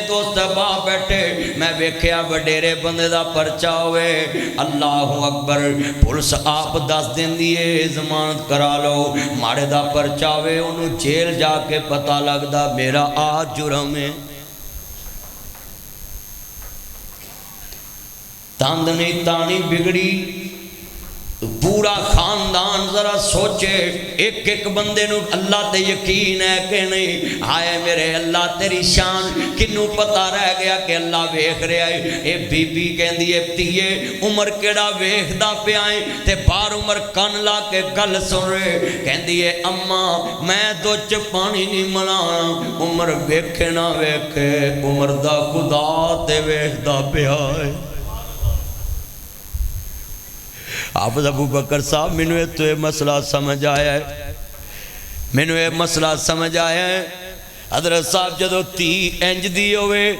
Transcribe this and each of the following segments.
دوست با بیٹھے میں ویکھیا وڈیرے بندے دا پرچا ہوئے اللہ اکبر پولیس آپ دس دن دیئے ضمانت کرا لو ماڑے دا پرچا ہوئے انہوں جیل جا کے پتہ لگدا میرا آج جرم ہے تاندنی تانی بگڑی پورا خاندان ذرا سوچے ایک ایک بندے نو اللہ تے یقین ہے کہ نہیں آئے میرے اللہ تیری شان کنوں پتہ رہ گیا کہ اللہ ویکھ رہا ہے اے بی بی کہندی ہے تیے عمر کیڑا ویکھدا پیا ہے تے بار عمر کن لا کے گل سن رہے کہندی ہے اماں میں دوچ پانی نہیں ملانا عمر ویکھے نہ ویکھے عمر دا خدا تے ویکھدا پیا ہے آپ ابو بکر صاحب مینوں تو یہ مسئلہ سمجھ آیا ہے مینوں یہ مسئلہ سمجھ آیا ہے حضرت صاحب جدو تی انج دی ہوئے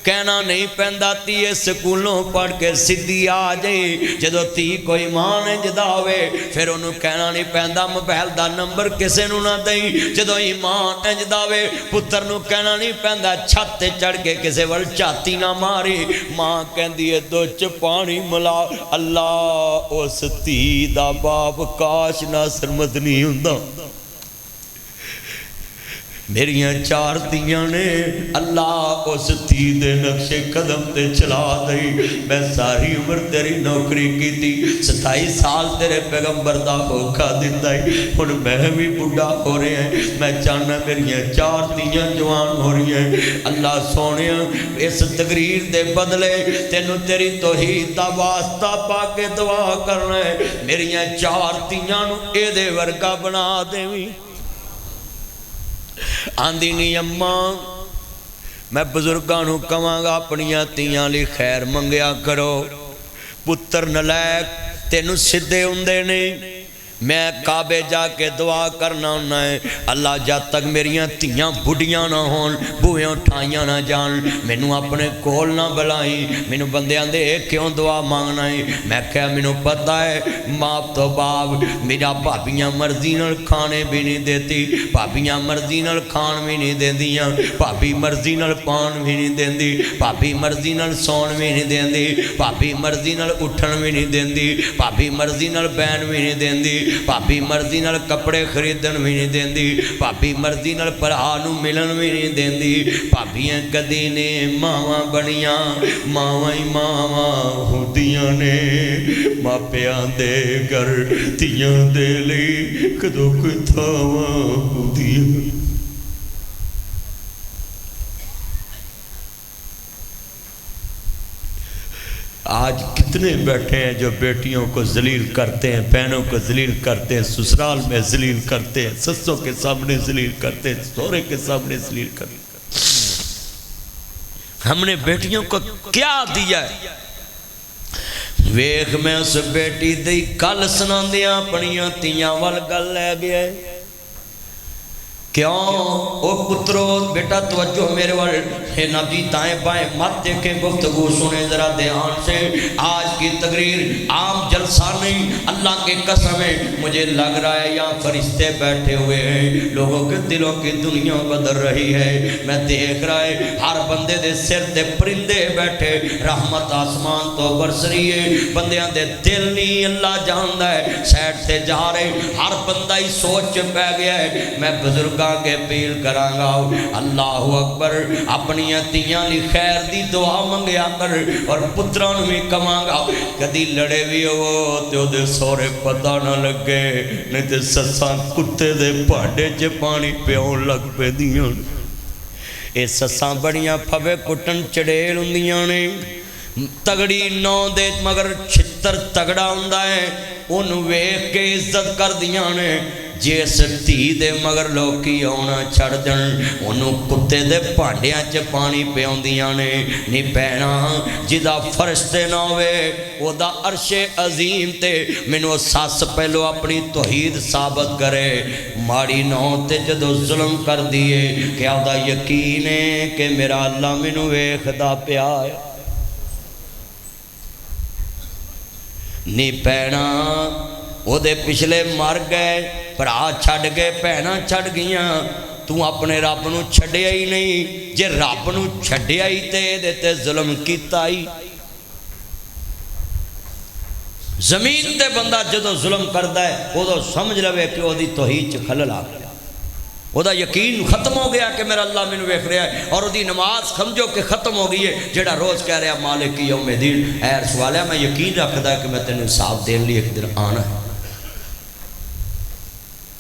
کہنا نہیں پہندا تی سکولوں پڑھ کے سدھی آ جائے جدو تی کوئی مان انج دا ہوئے پھر انہوں کہنا نہیں پہندا موبائل دا نمبر کسے نو نہ دیں جدو ایمان انج دا ہوئے پتر نو کہنا نہیں پہندا چھت تے چڑھ کے کسے ول چاتی نہ ماری ماں کہندی ہے دوچ پانی ملا اللہ اس تی دا باپ کاش ناصر مدنی ہوندا میریاں چار تیاں نے اللہ اس تی دے نقش قدم تے چلا دئی میں ساری عمر تیری نوکری کی تھی 27 سال تیرے پیغمبر دا ہوکھا دیتا ہے ہن میں بھی بڑھا ہو رہے ہیں میں چاہنا میریاں چار تیاں جوان ہو رہی ہیں اللہ سونے اس تقریر دے بدلے تینوں تیری توحید دا واسطہ پا کے دعا کرنا ہے میریاں چار تیاں نو اے دے ورگا بنا دیویں آندھی نہیں اماں میں بزرگانوں کہاں گا اپنیاں تیاں لی خیر منگیا کرو پتر نلائک تینوں سدھے ہوندے نہیں میں کعبے جا کے دعا کرنا ہونا ہے اللہ جب تک میریاں تیاں بڑھیاں نہ ہون بوئیں اٹھائیاں نہ جان مینوں اپنے کول نہ بلائیں مینوں بندیاں دے کیوں دعا مانگنا ہے میں کہا مینوں پتہ ہے ماپ تو باپ میرا بھابیاں مرضی نال کھانے بھی نہیں دیتی بھابیاں مرضی نال کھان بھی نہیں دیندیاں بھابی مرضی نال پان بھی نہیں دیندی بھابی مرضی نال سون بھی نہیں دیندی بھابی مرضی نال اٹھن بھی نہیں دیندی بھابی مرضی نال بین بھی نہیں دیندی بھابی مرضی نال کپڑے خریدن بھی نہیں دیندی بھابی مرضی نال پرہانو ملن بھی نہیں دیندی بھابیاں کدی نے ماواں بنیاں ماواں ہی ماواں ہوندیاں نے ماپیاں دے گھر تیاں دے لئی کدو کوئی تھاواں ہوندیاں آج کتنے بیٹھے ہیں جو بیٹیوں کو ذلیل کرتے ہیں بہنوں کو ذلیل کرتے ہیں سسرال میں ذلیل کرتے ہیں سسوں کے سامنے ذلیل کرتے ہیں سورے کے سامنے ذلیل کرتے ہیں ہم نے بیٹیوں کو کیا دیا ہے ویخ میں اس بیٹی دی کل سناندیاں پڑیاں تیاں وال گل لے گیا ہے کیوں او پترو بیٹا توجہ میرے والے نبی دائیں بائیں مت دیکھیں گفتگو سنے ذرا دھیان سے آج کی تقریر عام جلسہ نہیں اللہ کے قسم ہے مجھے لگ رہا ہے یہاں فرشتے بیٹھے ہوئے ہیں لوگوں کے دلوں کی دنیا بدل رہی ہے میں دیکھ رہا ہے ہر بندے دے سر دے پرندے بیٹھے رحمت آسمان تو برس رہی ہے بندیاں دے دل نہیں اللہ جاندا ہے سیٹ سے جا رہے ہر بندہ ہی سوچ پہ گیا ہے میں بزرگ کے اپیل کرانگا اللہ اکبر اپنی تیاں لی خیر دی دعا منگیا کر اور پتران بھی کمانگا کدی لڑے بھی ہو تو دے سورے پتہ نہ لگے نہیں تے سساں کتے دے پاڑے چے پانی پیوں لگ پہ دیاں اے سساں بڑیاں پھوے کٹن چڑیل ہوندیاں نے تگڑی نو دے مگر چھتر تگڑا ہوندہ ہے ان ویخ کے عزت کر دیاں نے جیس تھی دے مگر لوکی ہونا چھڑ دن انہوں کتے دے پانڈیاں چے پانی پیوں دیاں نے نی پہنا جدا فرشتے نہ ہوئے وہ دا عرش عظیم تے منو ساس پہلو اپنی توحید ثابت کرے ماڑی نو تے جدو ظلم کر دیئے کیا دا یقین ہے کہ میرا اللہ منو ویخدا پیا ہے نی پہنا وہ دے پچھلے مر گئے پرا چھڑ گئے پہنا چھڑ گیاں تو اپنے رب نو چھڈیا ہی نہیں، جے رب نو چھڈیا ہی تے دے تے ظلم کیتا ہی۔ زمین تے بندہ جدو ظلم کردا ہے وہ تو سمجھ لوے کہ وہ دی توحید چ خلل آ گیا، وہ دا یقین ختم ہو گیا کہ میرا اللہ مینوں ویکھ رہا ہے، اور وہ دی نماز سمجھو کہ ختم ہو گئی ہے۔ جڑا روز کہہ رہا مالک یوم الدین، اے رسول اللہ میں یقین رکھدا ہے کہ میں تینوں حساب دین لی ایک دن آنا ہے۔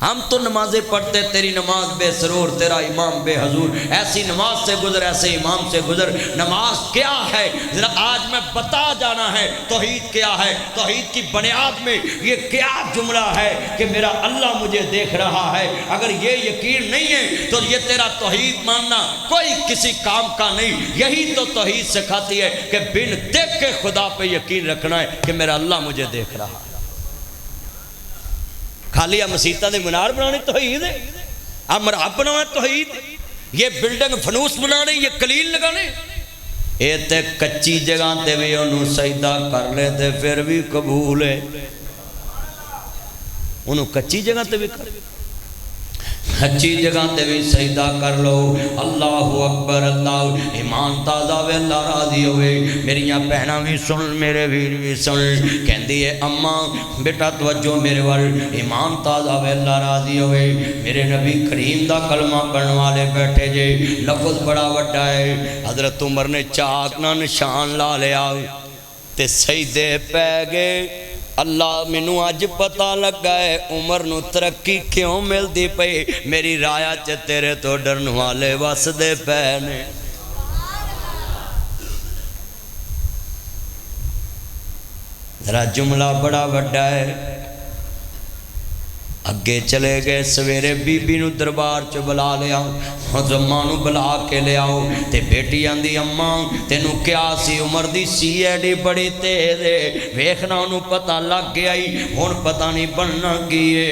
ہم تو نمازیں پڑھتے، تیری نماز بے سرور، تیرا امام بے حضور، ایسی نماز سے گزر، ایسے امام سے گزر۔ نماز کیا ہے ذرا آج میں بتا جانا ہے، توحید کیا ہے، توحید کی بنیاد میں یہ کیا جملہ ہے کہ میرا اللہ مجھے دیکھ رہا ہے۔ اگر یہ یقین نہیں ہے تو یہ تیرا توحید ماننا کوئی کسی کام کا نہیں۔ یہی تو توحید سکھاتی ہے کہ بن دیکھ کے خدا پہ یقین رکھنا ہے کہ میرا اللہ مجھے دیکھ رہا ہے۔ خالی مسیتاں دے منار بنانے توحید ہے، مرحب بنانا توحید، یہ بلڈنگ فنوس بنانے، یہ کلیل لگانے، یہ تے کچی جگہ تے بھی انہوں سجدہ کر لے تے پھر بھی قبول ہے، انہوں کچی جگہ تے بھی کر، کچی جگہ تے بھی سجدہ کر لو۔ اللہ اکبر، اللہ ایمان تازہ ہوئے، اللہ راضی ہوئے۔ میریاں بہناں بھی سن، میرے ویر بھی سن، کہندی ہے اماں بیٹا توجہ میرے وال، ایمان تازہ ہوئے، اللہ راضی ہوئے۔ میرے نبی کریم دا کلمہ پڑھن والے بیٹھے جے، لفظ بڑا وڈا ہے۔ حضرت عمر نے چاک نہ نشان لا لیا تے سجدے پہ گئے۔ اللہ مینوں اج پتہ لگا ہے عمر نو ترقی کیوں ملدی پئی، میری رایا چ تیرے تو ڈرن والے وسدے پے نے۔ ذرا جملہ بڑا وڈا ہے۔ اگے چلے گئے، سویرے بی بی نو دربار چ بلا لیا، اماں نو بلا کے لے آؤ تے بیٹی آندی اماں تینو کیا سی، عمر دی سی ایڈی بڑی تیز ہے، ویکھنا انہوں پتہ لگ گیا ہی، ہن پتہ نہیں بننا کیے۔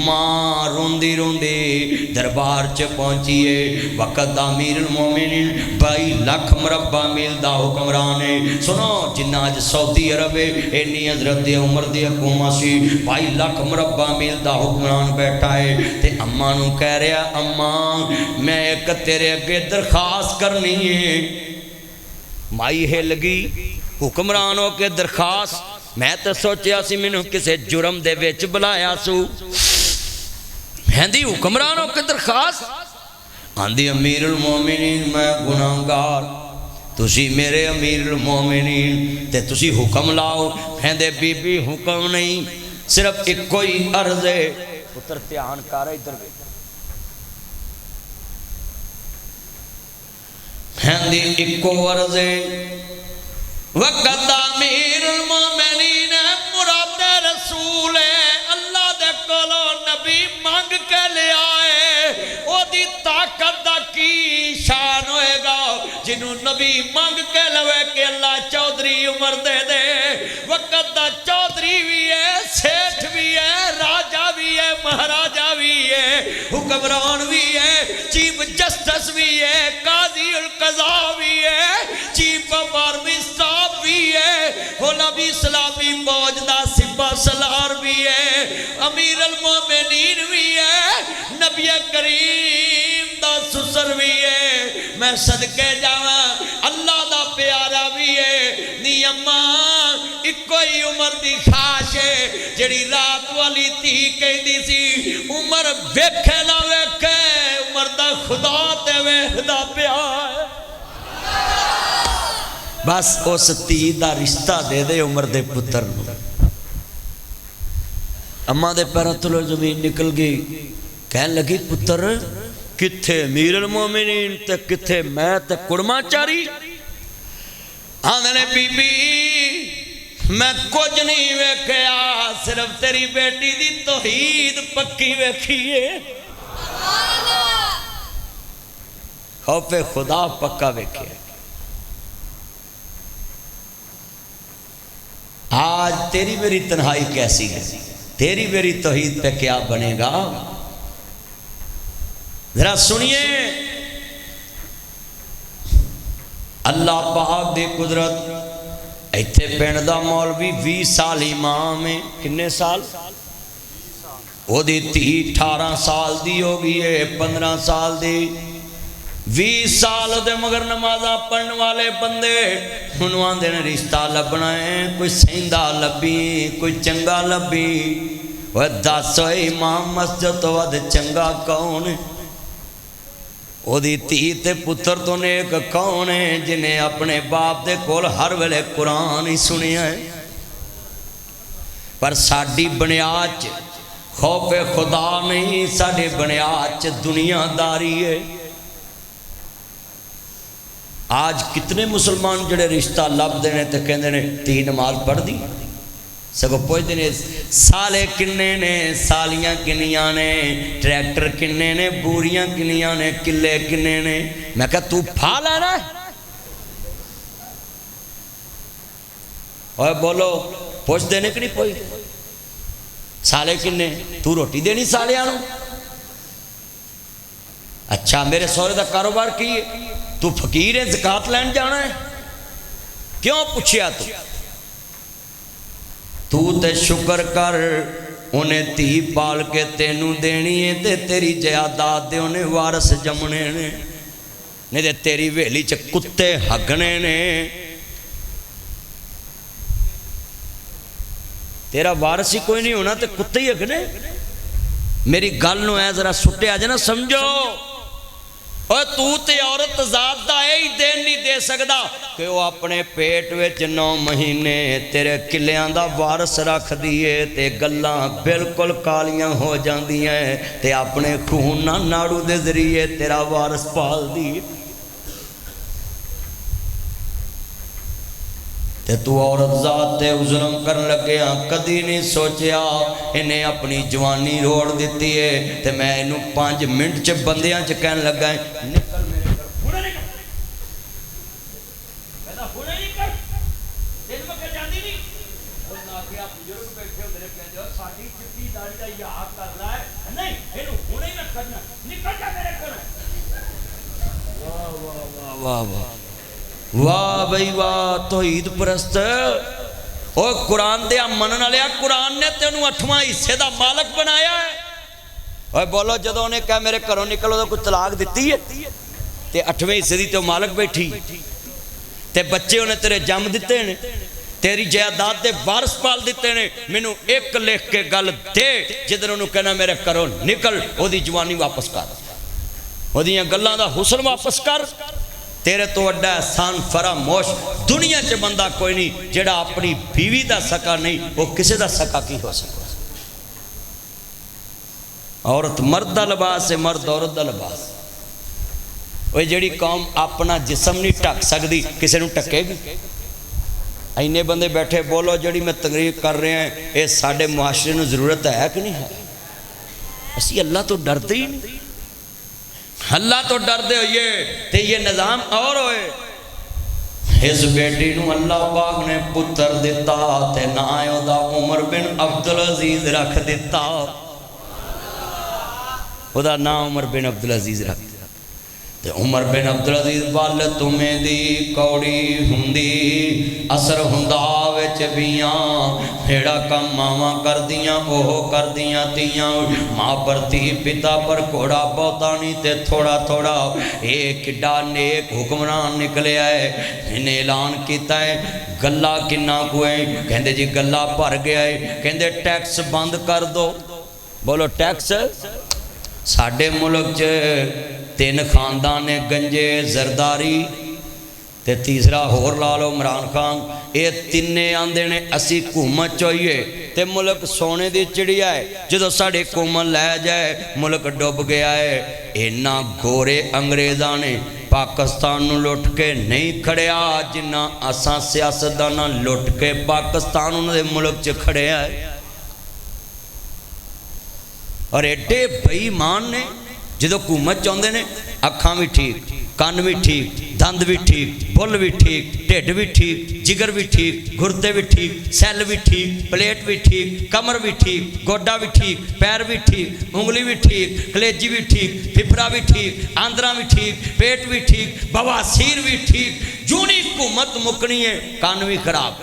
ماں روندی روندی دربار چ پہنچیے، وقت دا امیر المومنین 22 لاکھ مربع میل دا حکمران ہے۔ سنو جنہ اج سعودی عرب ہے اینی حضرت عمر دی حکومت سی، 22 لاکھ مربع میل دا حکمران بیٹھا ہے تے اماں نو کہہ رہا اماں میں ایک تیرے اگے درخواست کرنی ہے۔ مائی ہل گئی، حکمران ہو کے درخواست، میں تو سوچیا سی مینوں کسے جرم دے وچ بلایا سو، ہندی حکمران ہو کے درخواست، آندی امیر المومنین میں گناہگار، تسی میرے امیر المومنین تے تسی حکم لاؤ۔ ہندے بی بی حکم نہیں، صرف ایک کوئی عرض ہے، پتر تیان کارا ادھر گئے، ہندی ایک کو عرض ہے، وقت امیر المومنین مراد رسول ہے، اللہ دے کولو نبی مانگ کے لے آئے، او دی طاقت دا کی شان ہوئے گا جنہوں نبی مانگ کے لوے کہ اللہ چودھری عمر دے دے۔ وقت دا چودھری بھی ہے، سیٹھ بھی ہے، راجہ بھی ہے، مہاراجہ بھی ہے، حکمران بھی ہے، چیف جسٹس بھی ہے، قاضی القضاء بھی ہے، چیف آف آرمی اسٹاف بھی ہے، نبی اسلامی فوج دا سپہ سالار بھی ہے، امیر المومنین بھی ہے، نبی کریم دا سسر بھی ہے۔ میں صدقے جاواں اللہ دا پیارا بھی ہے، نی اماں ایک کوئی عمر دی خواہش ہے جڑی رات والی تھی کہندی سی عمر ویکھے نہ ویکھے، عمر دا خدا تے ویکھدا پیا ہے، بس اس تی دا رشتہ دے دے عمر دے پتر نو۔ اماں دے پیراں تلوں زمین نکل گئی، کہنے لگی پتر کتھے امیر المومنین تے کتھے میں تے کڑما چاری؟ آندھنے بی بی میں کچھ نہیں ویکھیا، صرف تیری بیٹی دی توحید پکی ویکھیے، خوف خدا پکا ویکھیا۔ آج تیری میری تنہائی کیسی ہے، تیری میری توحید پہ کیا بنے گا؟ ذرا سنیے، اللہ پاک دی قدرت۔ ایتھے پنڈ دا مولوی 20 سال امام ہے، کنے سال؟ وہ دی تھی 18 سال دی ہو گئی ہے 15 سال دی 20 سال دے مگر نمازاں پڑھن والے بندے ہنوں آندے نے رشتہ لبنا ہے کوئی سیندہ لبی کوئی چنگا لبی وہ دس امام مسجد تو ود چنگا کون ہے وہ دی تھی تے پتر تو نیک کون ہے جنہیں اپنے باپ دے کول ہر ویلے قرآن ہی سنیا ہے پر ساڈی بنیاد خوف خدا نہیں ساڈے بنیاد دنیا داری ہے آج کتنے مسلمان جڑے رشتہ لب دینے تے کہندے نے تی نماز پڑھ دی سگو پوچھتے نے سالے کنے نے سالیاں کنیاں نے ٹریکٹر کنے نے بوریاں کنیاں نے کلے کنے نے میں کہا تو پھا لینا ہے اور بولو پوچھ دینے کہ نہیں پوچھ سالے کنے تو روٹی دینی سالے آنو اچھا میرے سورے دا کاروبار کی تو فقیر ہے زکاة لین جانا ہے کیوں پوچھیا تو تے شکر کر انہیں تی پال کے تینوں دینی ہے تے تیری جیادات دے انہیں وارس جمنے نے نہیں تے تیری ویلی چے کتے ہگنے نے تیرا وارس ہی کوئی نہیں ہونا تے کتے ہی ہگنے میری گل نو ہے ذرا سٹے آ جانا سمجھو اور تو تے عورت ذات دا ہی دین نہیں دے سکدا کہ وہ اپنے پیٹ وچ 9 مہینے تیرے کلیاں دا وارس رکھ دیئے تے گلاں بالکل کالیاں ہو جاندیاں تے اپنے خون نہ ناڑو دے ذریعے تیرا وارس پال دیئے تے تو عورت ذات تے ظلم کرن لگیا کدی نہیں سوچیا انہیں اپنی جوانی روڑ دیتی ہے تے میں انہوں 5 منٹ چے بندیاں چے کہنے لگا ہے نکل میرے گھر ہونے نہیں کر پیدا ہونے نہیں کر دن میں کر جاندی نہیں اور ناکہ آپ بزرگ بیٹھے ہو میرے کہتے ہو ساڑھی چٹی داڑی دا یہ آگ کر رہا ہے نہیں انہوں ہونے ہی نہ کرنا نکل جا میرے گھر واہ واہ واہ واہ واہ واہ بھئی واہ توحید پرست او قرآن دیا منن لیا قرآن نے تینوں 8واں حصے دا مالک بنایا ہے اور بولو جدوں نے کہا میرے گھروں نکلو تو کچھ طلاق دیتی ہے تے 8ویں حصے دی تو مالک بیٹھی تے بچے انہیں تیرے جم دیتے ہیں تیری جائیداد دے وارث پال دیتے ہیں مینوں ایک لکھ کے گل دے جدھر انہوں کہنا میرے گھروں نکل او دی جوانی واپس کر او دیاں گلاں دا حسن واپس کر تیرے تو اڈا احسان فراموش دنیا چے بندہ کوئی نہیں جڑا اپنی بیوی دا سکا نہیں وہ کسے دا سکا کی ہو سکا عورت مرد دا لباس ہے مرد عورت دا لباس وہ جڑی قوم اپنا جسم نہیں ٹک سکتی کسے نو ٹکے گی اینے بندے بیٹھے بولو جڑی میں تقریر کر رہے ہیں اے ساڑھے معاشرے نو ضرورت ہے کہ نہیں ہے اسی اللہ تو ڈرتے ہی نہیں اللہ تو ڈر دے ہوئے تے یہ نظام اور ہوئے اس بیٹی نو اللہ پاک نے پتر دیتا تے نائیو دا عمر بن عبدالعزیز رکھ دیتا خدا نا عمر بن عبدالعزیز رکھ دیتا تے عمر بن عبدالعزیز والد تمہیں دی کوڑی ہندی اثر ہنداوے چبیاں پھیڑا کم ماما کر دیاں اوہو کر دیاں تیاں ماں پر تی پتا پر کوڑا بہتانی تے تھوڑا تھوڑا ایک ڈا نیک حکمران نکلے آئے انہیں اعلان کیتا ہے گلہ کنہ کوئے کہندے جی گلہ پر گیا ہے کہندے ٹیکس بند کر دو بولو ٹیکس ساڑھے ملک چے 3 خاندان گنجے زرداری تے تیسرا ہور لالو عمران خان اے 3 آندے نے اسی حکومت چاہیے تے ملک سونے دی چڑیا ہے جدو ساڑھے حکومت لے جائے ملک ڈوب گیا ہے اینا گورے انگریزاں نے پاکستان نو لٹ کے نہیں کھڑیا جنہ اساں سیاستدانہ لٹ کے پاکستان انہوں دے ملک چ کھڑے آئے اور ایڈے بھئی مان نے جدو حکومت چاہتے ہیں اکھاں بھی ٹھیک کان بھی ٹھیک دند بھی ٹھیک بل بھی ٹھیک ٹھڈ بھی ٹھیک جگر بھی ٹھیک گردے بھی ٹھیک سیل بھی ٹھیک پلیٹ بھی ٹھیک کمر بھی ٹھیک گوڈا بھی ٹھیک پیر بھی ٹھیک انگلی بھی ٹھیک کلیجی بھی ٹھیک پھپھڑا بھی ٹھیک آندرا بھی ٹھیک پیٹ بھی ٹھیک بواسیر بھی ٹھیک جونی حکومت مکنی ہے کان بھی خراب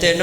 3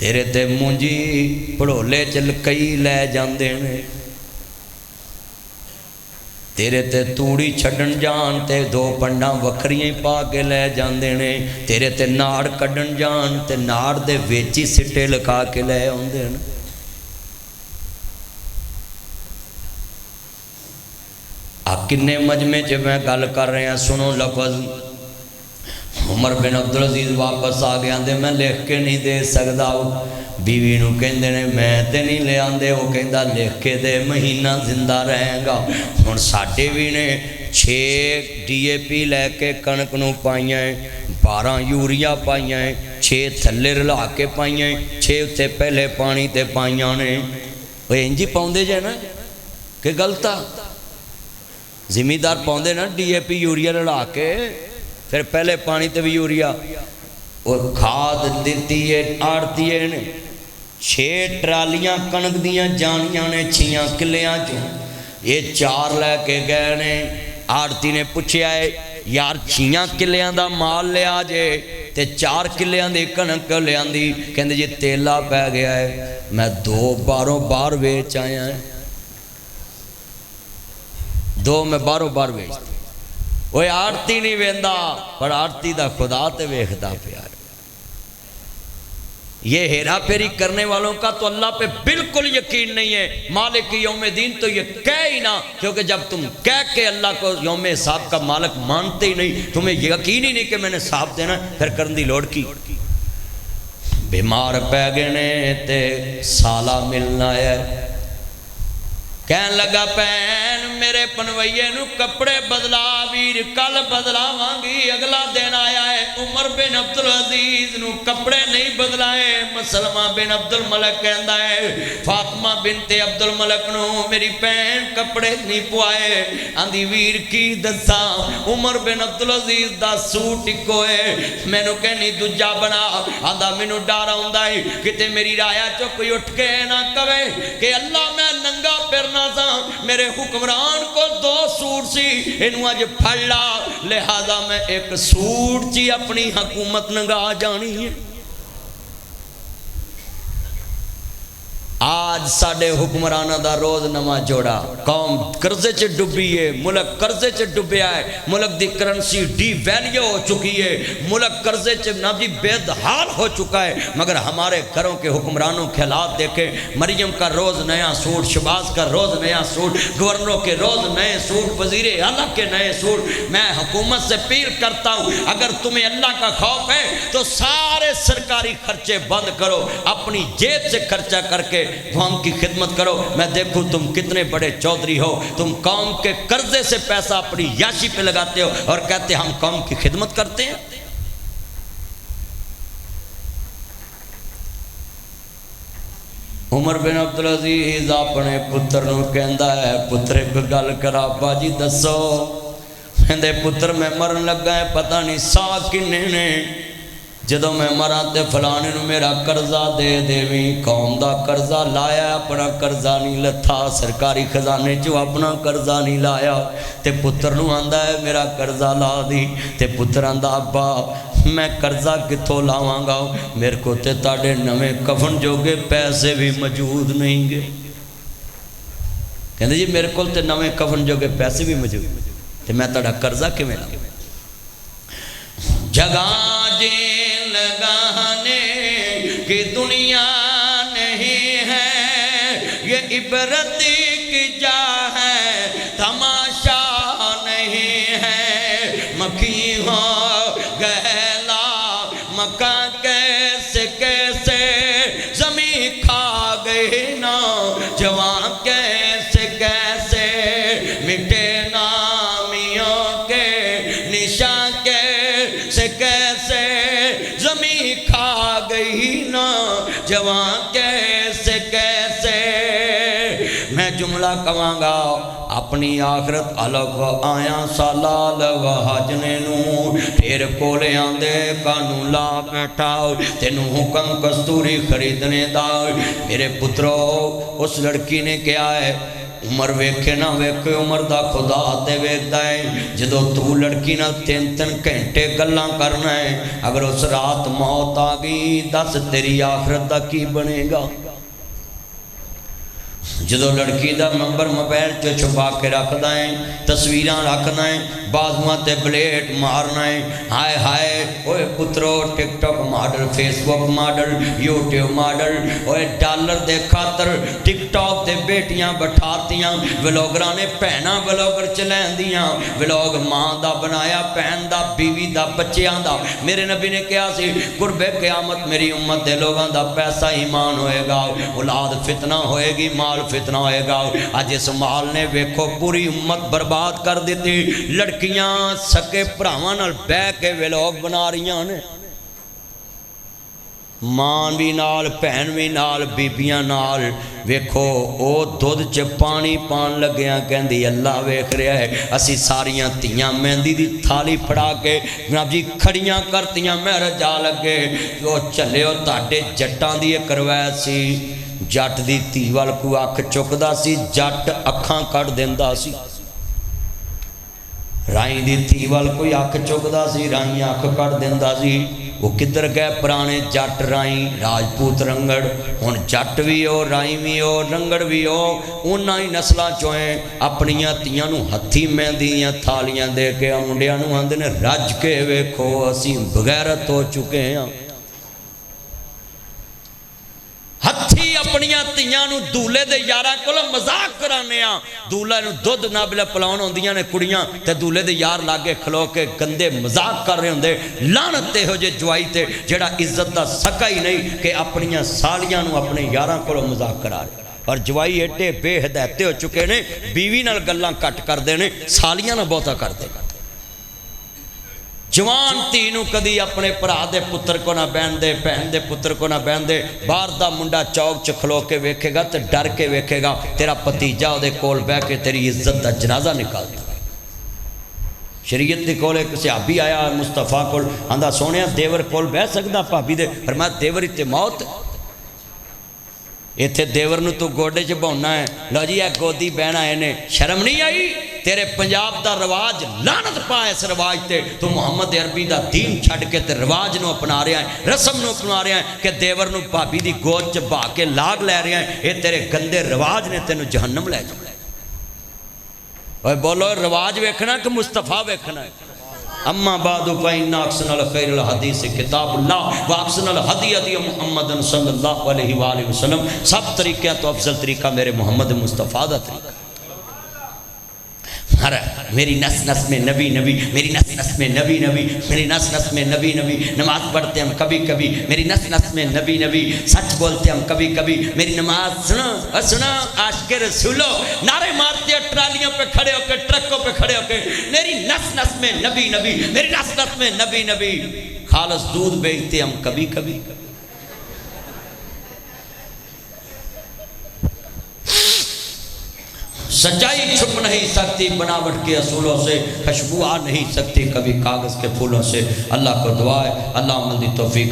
تیرے تے مونجی پڑھولے چل کئی لے جاندے نے، تیرے تے توڑی چھڑن جان تے دو پنڈاں وکھریاں پا کے لے جاندے نے، تیرے تے ناڑ کڈن جان تے ناڑ دے ویچی سٹے لکھا کے لے آندے نے۔ کنے مجمع چ میں گل کر رہے ہیں، سنو لفظ۔ عمر بن عبدالعزیز واپس آ گیا، دے میں لکھ کے نہیں دے سکدا، بیوی نو کہندے نے میں تے نہیں لے آندے، وہ کہندا لکھ کے دے، مہینہ زندہ رہے گا۔ ہن ساڈے بھی نے 6 ڈی اے پی لے کے کنک نو پائیاں، 12 یوریا پائیاں، 6 تھلے رلا کے پائیاں، 6 تے پہلے پانی تے پائیاں نے۔ وہ انجی پاؤندے جے نا کہ غلطا زمیندار پاؤندے نا ڈی اے پی یوریا رلا کے، پھر پہلے پانی تے بھی یوریا، اور کھاد دیتی ہے آڑتی ہے نے۔ 6 ٹرالیاں کنک دیاں جانیاں نے 6 کلیاں چ، یہ 4 لے کے گئے نے۔ آڑتی نے پوچھیا ہے یار 6 کلیاں دا مال لے آجے تے 4 کلیاں دی کنک لے آندی، کہندے جی تیلا پہ گیا ہے، میں 2 باروں بار ویچ آیا ہے، 2 میں باروں بار ویچ۔ وہ آڑتی نہیں ویندا، پر آڑتی دا خدا تے ویکھدا پیا۔ یہ ہیرا پھیری کرنے والوں کا تو اللہ پہ بالکل یقین نہیں ہے۔ مالک یوم دین تو یہ کہہ ہی نہ، کیونکہ جب تم کہہ کے اللہ کو یوم حساب کا مالک مانتے ہی نہیں، تمہیں یقین ہی نہیں کہ میں نے حساب دینا، پھر کرن دی لوڑ کی۔ بیمار پہ گئے نے تے سالہ ملنا ہے، کہن لگا پین میرے پنوئیے نو کپڑے بدلا، ویر کل بدلا وانگی، اگلا دن آیا ہے۔ عمر بن عبدالعزیز نو کپڑے نہیں بدلائے، مسلمہ بن عبدالملک کہندا ہے فاطمہ بنت عبدالملک نو میری پین کپڑے نہیں پوائے، آندھی ویر کی دسا عمر بن عبدالعزیز دا سوٹ اکو ہے، میں نو کہنی دوجا بنا، آندھا میں نو ڈارا ہوندہ ہے کتے میری رایا چو کوئی اٹھ کے نہ کہے کہ اللہ میں ننگا پھرنا سا، میرے حکمران کو 2 سوٹ سی، انہوں آج پھڑا، لہذا میں ایک سوٹ چی اپنی حکومت نگا جانی ہے۔ آج ساڑے حکمرانہ دا روز نما جوڑا، قوم قرضے چے ڈبی ہے، ملک قرضے چے ڈبیا ہے، ملک دی کرنسی ڈی ویلیو ہو چکی ہے، ملک قرضے چے نبی بید حال ہو چکا ہے، مگر ہمارے گھروں کے حکمرانوں کے حالات دیکھیں، مریم کا روز نیا سوٹ، شباز کا روز نیا سوٹ، گورنروں کے روز نئے سوٹ، وزیر اعلیٰ کے نئے سوٹ۔ میں حکومت سے اپیل کرتا ہوں اگر تمہیں اللہ کا خوف ہے تو سارے سرکاری خرچے بند کرو، اپنی جیب سے خرچہ کر کے قوم کی خدمت کرو۔ میں دیکھوں تم کتنے بڑے چودھری ہو، تم قوم کے قرضے سے پیسہ اپنی یاشی پہ لگاتے ہو اور کہتے ہم قوم کی خدمت کرتے ہیں۔ عمر بن عبدالعزیز اپنے پتر نو کہندا ہے پتر ایک گل کرا باجی دسو، کہندے پتر میں مرن لگا ہے پتہ نہیں سا کنے نے، جدو میں مراتے فلانے نو میرا قرضہ دے دیویں، قوم دا قرضہ لایا اپنا قرضہ نہیں لتھا، سرکاری خزانے جو اپنا قرضہ نہیں لایا، تے پتر نو آندہ ہے میرا قرضہ لا دی، تے پتر آندہ ابا میں قرضہ کتھوں لاواں گا، میرے کو تے تاڑے نویں کفن جو گے پیسے بھی موجود نہیں گے۔ کہندے جی میرے کو تے نویں کفن جو گے پیسے بھی موجود، تے میں تاڑا قرضہ کے میں لاؤں؟ جگہ جین لگانے کی دنیا نہیں ہے، یہ عبرت کی جا ہے تماشا نہیں ہے، مکھی ہو گہلا مکہ کیسے کیسے زمین کھا گئی نا، جوان کیسے کیسے مٹے نامیوں کے نشان کیسے کیسے زمین کھا گئی نا، جوان کیسے کیسے۔ میں جملہ کہاں گا اپنی آخرت الگ آیا سالال و حجنے نو، پھر کولے آندے کانو لا بیٹھا تینو حکم کستوری خریدنے دا۔ میرے پترو اس لڑکی نے کیا ہے عمر ویکھے نہ ویکھے عمر دا خدا تے ویکھدا ہے جدو تو لڑکی نہ 3-3 گھنٹے گلاں کرنا ہے اگر اس رات موت آ گئی دس تیری آخرت دا کی بنے گا جدو لڑکی دا نمبر موبائل تے چھپا کے رکھدا ہے تصویراں رکھنا ہے بازواں تے بلیٹ مارنا ہے ہائے ہائے اوے پترو ٹک ٹاک ماڈل فیس بک ماڈل یوٹیوب ماڈل اوے ڈالر دے خاطر ٹک ٹاک تے بیٹیاں بٹھاتیاں ولاگراں نے بہناں ولاگر چلیندیاں ولاگ ماں دا بنایا بہن دا بیوی دا بچیاں دا میرے نبی نے کہا سی قرب قیامت میری امت دے لوگاں دا پیسہ ایمان ہوئے گا اولاد فتنہ ہوئے گی مال فتنہ ہوئے گا آج اس مال نے ویکھو پوری امت برباد کر دیتی لڑکیاں سکے پراواں نال بہ کے ولاگ بنا رہیاں نے ماں بھی نال بہن بھی نال بیبیاں نال ویکھو او دودھ چ پانی پان لگیاں کہندی اللہ ویکھ رہا ہے اسی ساریاں تیاں مہندی دی تھالی پھڑا کے جناب جی کھڑیاں کرتیاں مہر جا لگے او چلے او تاڈے جٹاں دی کروائے سی جٹ دی تھی وال کو اکھ چکدا سی جٹ اکھاں کٹ دیندا سی رائیں دی تھی وال کوئی اکھ چکدا سی رائیں اکھ کٹ دیندا سی وہ کدھر گئے پرانے جٹ رائیں راجپوت رنگڑ ہن جٹ بھی ہو رائیں بھی ہو رنگڑ بھی ہو انہاں ہی نسلاں چویں اپنیاں تیاں نو ہتھی مہندیاں تھالیاں دے کے منڈیاں نو آندے نے رج کے ویکھو اسی بغیرت ہو چکے ہیں ہتھی اپنیاں تیاں نو دولے دے یاراں کولوں مذاق کرانے ہاں دولے نو دودھ نہ بلے پلاون ہوندیاں نے کڑیاں تے دولے دے یار لاگے کھلو کے گندے مذاق کر رہے ہوندے لعنت تے ہو جے جوائی تے جڑا عزت دا سکا ہی نہیں کہ اپنیاں سالیاں نو اپنے یاراں کولوں مذاق کرا رہے اور جوائی ایڈے بے ہدایتے ہو چکے نے بیوی نال گلاں کٹ کر دے نے سالیاں نہ بہتا کر دے جوان تینوں کدی اپنے پرا دے پتر کو نہ بہن دے بہن دے پتر کو نہ بہن دے باہر دا منڈا چوک چکھلو کے ویکھے گا تے ڈر کے ویکھے گا تیرا پتیجا دے کول بہ کے تیری عزت دا جنازہ نکالتا ہے شریعت دے کول ایک صحابی آیا مصطفیٰ کول آندا سونیا دیور کول بہ سکدا بھابی دے فرمایا دیور تے موت ایتھے دیور نو تو گوڈے چ بہنا ہے لو جی اے گودی بہن آئے نے شرم نہیں آئی تیرے پنجاب دا رواج لعنت پا اس رواج تے تو محمد عربی دا دین چھڑ کے تے رواج نو اپنا رہا ہے رسم نو اپنا رہا ہے کہ دیور نو بھابی دی گود چ بہا کے لاگ لے رہے ہیں اے تیرے گندے رواج نے تینو جہنم لے جانا ہے بولو رواج ویکھنا کہ مصطفیٰ ویکھنا ہے اما بعد فإن أحسن الخير الحديث كتاب الله وأحسن الهدي هدي محمد صلی اللہ علیہ وآلہ وسلم سب طریقے تو افضل طریقہ میرے محمد مصطفیٰ دا طریقہ میری نس نس میں نبی نبی میری نس نس میں نبی نبی میری نس نس میں نبی نبی نماز پڑھتے ہم کبھی کبھی میری نس نس میں نبی نبی سچ بولتے ہم کبھی کبھی میری نماز سنو سنا عاشق رسولو نعرے مارتے ٹرالیوں پہ کھڑے ہو کے ٹرکوں پہ کھڑے ہو کے میری نس نس میں نبی نبی میری نس نس میں نبی نبی خالص دودھ بیچتے ہم کبھی کبھی سچائی چھپ نہیں سکتی بناوٹ کے اصولوں سے خوشبو آ نہیں سکتی کبھی کاغذ کے پھولوں سے اللہ کو دعا ہے اللہ عمل دی توفیق